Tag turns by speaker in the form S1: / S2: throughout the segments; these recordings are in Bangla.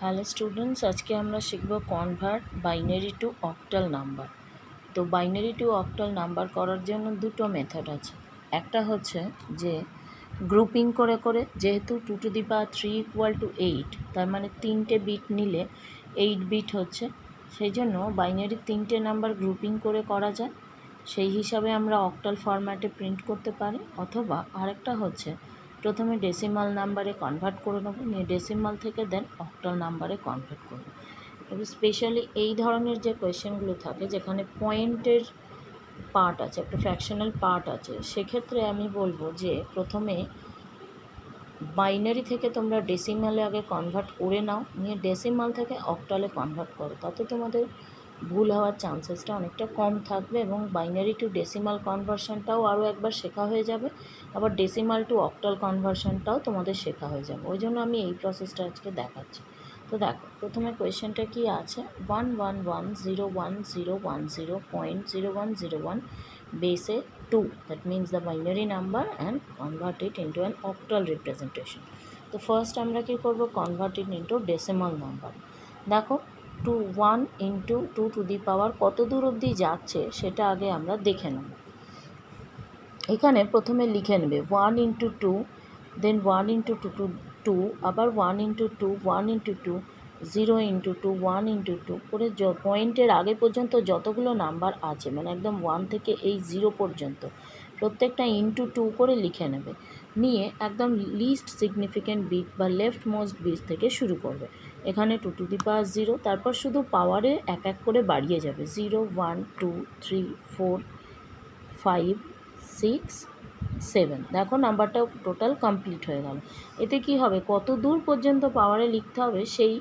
S1: হ্যালো স্টুডেন্টস, আজকে আমরা শিখব convert binary two octal number. তো বাইনারি টু অক্টাল নাম্বার করার জন্য দুটো মেথড আছে। একটা হচ্ছে যে গ্রুপিং করে করে, যেহেতু 2^3 = 8, তার মানে 3টে বিট নিলে 8 বিট হচ্ছে, সেই জন্য বাইনারির 3টে নাম্বার গ্রুপিং করে করা যায়। সেই হিসাবে আমরা অক্টাল ফরম্যাটে প্রিন্ট করতে পারি। অথবা আরেকটা হচ্ছে প্রথমে ডেসিমাল নাম্বারে কনভার্ট করে নেবো, নিয়ে ডেসিমাল থেকে দেন অক্টাল নাম্বারে কনভার্ট করব। এবার স্পেশালি এই ধরনের যে কোয়েশ্চেনগুলো থাকে যেখানে পয়েন্টের পার্ট আছে, একটা ফ্র্যাকশনাল পার্ট আছে, সেক্ষেত্রে আমি বলবো যে প্রথমে বাইনারি থেকে তোমরা ডেসিমালে আগে কনভার্ট করে নাও, নিয়ে ডেসিমাল থেকে অক্টালে কনভার্ট করো, তাতে তোমাদের ভুল হওয়ার চান্সেসটা অনেকটা কম থাকবে এবং বাইনারি টু ডেসিমাল কনভার্সনটাও আরও একবার শেখা হয়ে যাবে, আবার ডেসিমাল টু অক্টাল কনভার্সনটাও তোমাদের শেখা হয়ে যাবে। ওই জন্য আমি এই প্রসেসটা আজকে দেখাচ্ছি। তো দেখো, প্রথমে কোয়েশ্চেনটা কি আছে, 111011010.0101 বেসে 2, that means the binary number, and convert it into an octal representation. তো ফার্স্ট আমরা কি করব, convert it into decimal number. দেখো 1 × 2^, কত দূর অবধি যাচ্ছে সেটা আগে আমরা দেখে নেব। এখানে প্রথমে লিখে নেবে 1 × 2, দেন 1 × 2, আবার 1 × 2, 1 × 2, 0 × 2, 1 × 2 করে পয়েন্টের আগে পর্যন্ত যতগুলো নাম্বার আছে, মানে একদম 1 থেকে এই 0 পর্যন্ত প্রত্যেকটা × 2 করে লিখে নেবে। নিয়ে একদম লিস্ট সিগনিফিক্যান্ট বিট বা লেফট মোস্ট বিট থেকে শুরু করবে। এখানে 2^0, তারপর শুধু পাওয়ারে এক এক করে বাড়িয়ে যাবে, 0, 1, 2, 3, 4, 5, 6, 7। দেখো নাম্বারটা টোটাল কমপ্লিট হয়ে গেল। এতে কি হবে, কত দূর পর্যন্ত পাওয়ারে লিখতে হবে সেই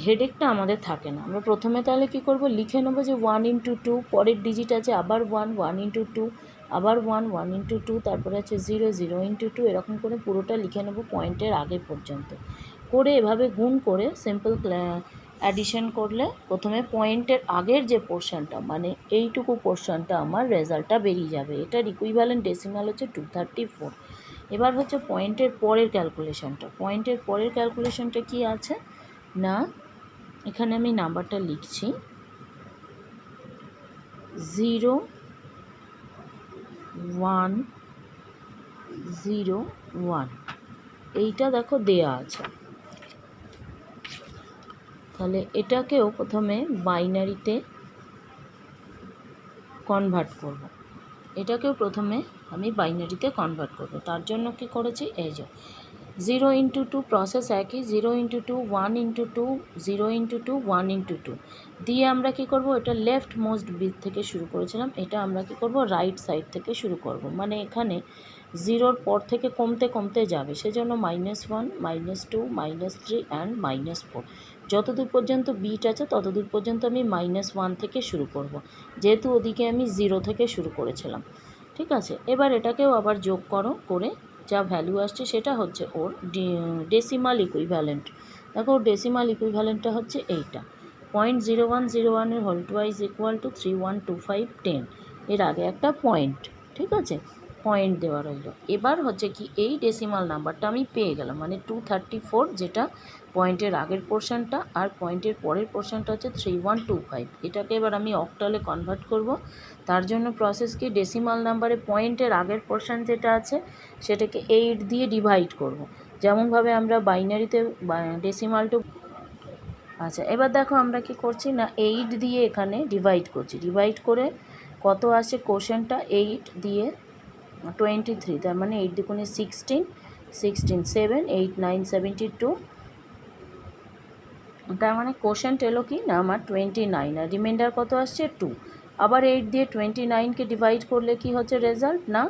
S1: হেডেকটা আমাদের থাকে না। আমরা প্রথমে তাহলে কি করব, লিখে নেব যে 1 × 2, পরের ডিজিট আছে আবার 1, 1 × 2, আবার 1, 1 × 2, তারপরে আছে 0, 0 × 2, এরকম করে পুরোটা লিখে নেব পয়েন্টের আগে পর্যন্ত। করে এভাবে গুণ করে সিম্পল অ্যাডিশন করলে প্রথমে পয়েন্টের আগের যে পোর্শনটা, মানে এইটুকু পোর্শনটা আমার রেজাল্টটা বেরিয়ে যাবে। এটার ইকুইভ্যালেন্ট ডেসিমাল হচ্ছে 234। এবার হচ্ছে পয়েন্টের পরের ক্যালকুলেশনটা। পয়েন্টের পরের ক্যালকুলেশনটা কি আছে না, এখানে আমি নাম্বারটা লিখছি 0, 1, 0, 1, এইটা দেখো দেয়া আছে। তাহলে এটাকেও প্রথমে বাইনারিতে কনভার্ট করব। এটাকেও প্রথমে আমি বাইনারিতে কনভার্ট করব। তার জন্য কি করেছি, এই যে 0 × 2 প্রসেস একই, 0 × 2, 1 × 2, 0 × 2, 1 × 2 দিয়ে আমরা কি করব, এটা লেফট মোস্ট বিট থেকে শুরু করেছিলাম, এটা আমরা কি করব রাইট সাইড থেকে শুরু করব। মানে এখানে 0-র পর থেকে কমতে কমতে যাবে, সেজন্য -1, -2, -3 অ্যান্ড -4, যতদূর পর্যন্ত বিট আছে ততদূর পর্যন্ত আমি -1 থেকে শুরু করব, যেহেতু ওদিকে আমি 0 থেকে শুরু করেছিলাম। ঠিক আছে, এবার এটাকেও আবার যোগ করো, করে যা ভ্যালু আসছে সেটা হচ্ছে ওর ডেসিমাল ইকুইভ্যালেন্ট। দেখো ডেসিমাল ইকুইভ্যালেন্টটা হচ্ছে এইটা, 0.0101 এর হোল টুয়াইজ = 312510, এর আগে একটা পয়েন্ট। ঠিক আছে, পয়েন্ট দেওয়া রইল। এবার হচ্ছে কি, এই ডেসিমাল নাম্বারটা আমি পেয়ে গেলাম, মানে 234, যেটা পয়েন্টের আগের পোর্শনটা, আর পয়েন্টের পরের পোর্শনটা হচ্ছে 3125। এটাকে এবার আমি অক্টালে কনভার্ট করব। তার জন্য প্রসেস কি, ডেসিমাল নাম্বারে পয়েন্টের আগের পোর্শন যেটা আছে সেটাকে 8 দিয়ে ডিভাইড করব, যেমনভাবে আমরা বাইনারিতে ডেসিমাল টু। আচ্ছা, এবার দেখো আমরা কি করছি না, 8 দিয়ে এখানে ডিভাইড করছি। ডিভাইড করে কত আসে কোশ্চেনটা, 8 দিয়ে 23, তার মানে 8 দুগুণে 16, 16, 7, 8, 9, 72, তার মানে কোশ্চেন্ট এলো কি না আমার 29, আর রিমাইন্ডার কত আসছে 2। আবার 8 দিয়ে 29কে ডিভাইড করলে কি হচ্ছে রেজাল্ট না,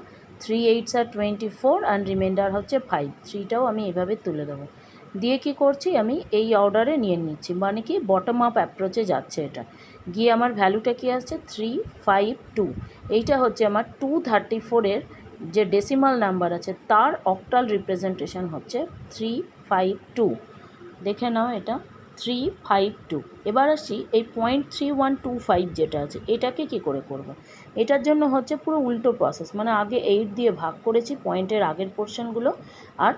S1: 3 8s are 24, আর রিমাইন্ডার হচ্ছে 5। 3টাও আমি এভাবে তুলে দেবো। দিয়ে কি করছি, আমি এই অর্ডারে নিয়ে নিচ্ছি, মানে কি বটম আপ অ্যাপ্রোচে যাচ্ছে এটা। গিয়ে আমার ভ্যালুটা কি আসছে 352। এইটা হচ্ছে আমার 234-এর যে ডেসিমাল নাম্বার আছে তার অক্টাল রিপ্রেজেন্টেশন হচ্ছে 352। দেখে নাও এটা 352। এবার আসি এই 0.3125 যেটা আছে এটাকে কি করে করব। এটার জন্য হচ্ছে পুরো উল্টো প্রসেস, মানে আগে 8 দিয়ে ভাগ করেছি পয়েন্টের আগের পোর্শনগুলো, আর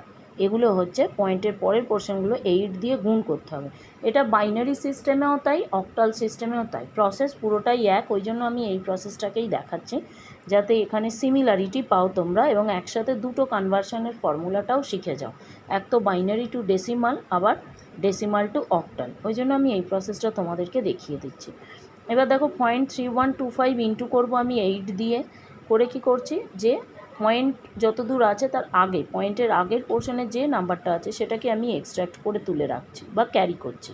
S1: এগুলো হচ্ছে পয়েন্টের পরের পোর্শনগুলো 8 দিয়ে গুণ করতে হবে। এটা বাইনারি সিস্টেমেও তাই, অক্টাল সিস্টেমেও তাই, প্রসেস পুরোটাই এক। ওই জন্য আমি এই প্রসেসটাকেই দেখাচ্ছি, যাতে এখানে সিমিলারিটি পাও তোমরা এবং একসাথে দুটো কনভার্সনের ফর্মুলাটাও শিখে যাও। এক তো বাইনারি টু ডেসিমাল, আবার ডেসিমাল টু অক্টাল, ওই জন্য আমি এই প্রসেসটা তোমাদেরকে দেখিয়ে দিচ্ছি। এবার দেখো 0.3125 ইন্টু করবো আমি 8 দিয়ে, করে কি করছি, যে পয়েন্ট যত দূর আছে তার আগে, পয়েন্টের আগের পোর্শনে যে নাম্বারটা আছে সেটাকে আমি এক্সট্র্যাক্ট করে তুলে রাখছি বা ক্যারি করছি।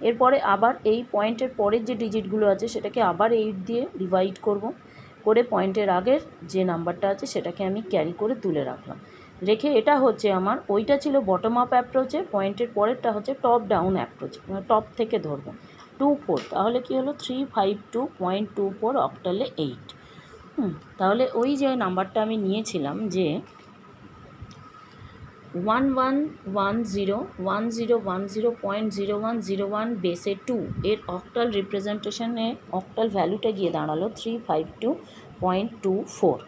S1: এরপরে আবার এই পয়েন্টের পরের যে ডিজিটগুলো আছে সেটাকে আবার 8 দিয়ে ডিভাইড করব, করে পয়েন্টের আগের যে নাম্বারটা আছে সেটাকে আমি ক্যারি করে তুলে রাখলাম। রেখে এটা হচ্ছে আমার, ওইটা ছিল বটম আপ অ্যাপ্রোচে, পয়েন্টের পরেরটা হচ্ছে টপ ডাউন অ্যাপ্রোচ, মানে টপ থেকে ধরবো 24, তাহলে কি হলো 352.24 অক্টালে 8। তাহলে ওই যে নাম্বারটা আমি নিয়েছিলাম যে 11101010.0101 বেসে 2 এর অক্টাল রিপ্রেজেন্টেশনে অক্টাল ভ্যালুটা গিয়ে দাঁড়ালো 352.24।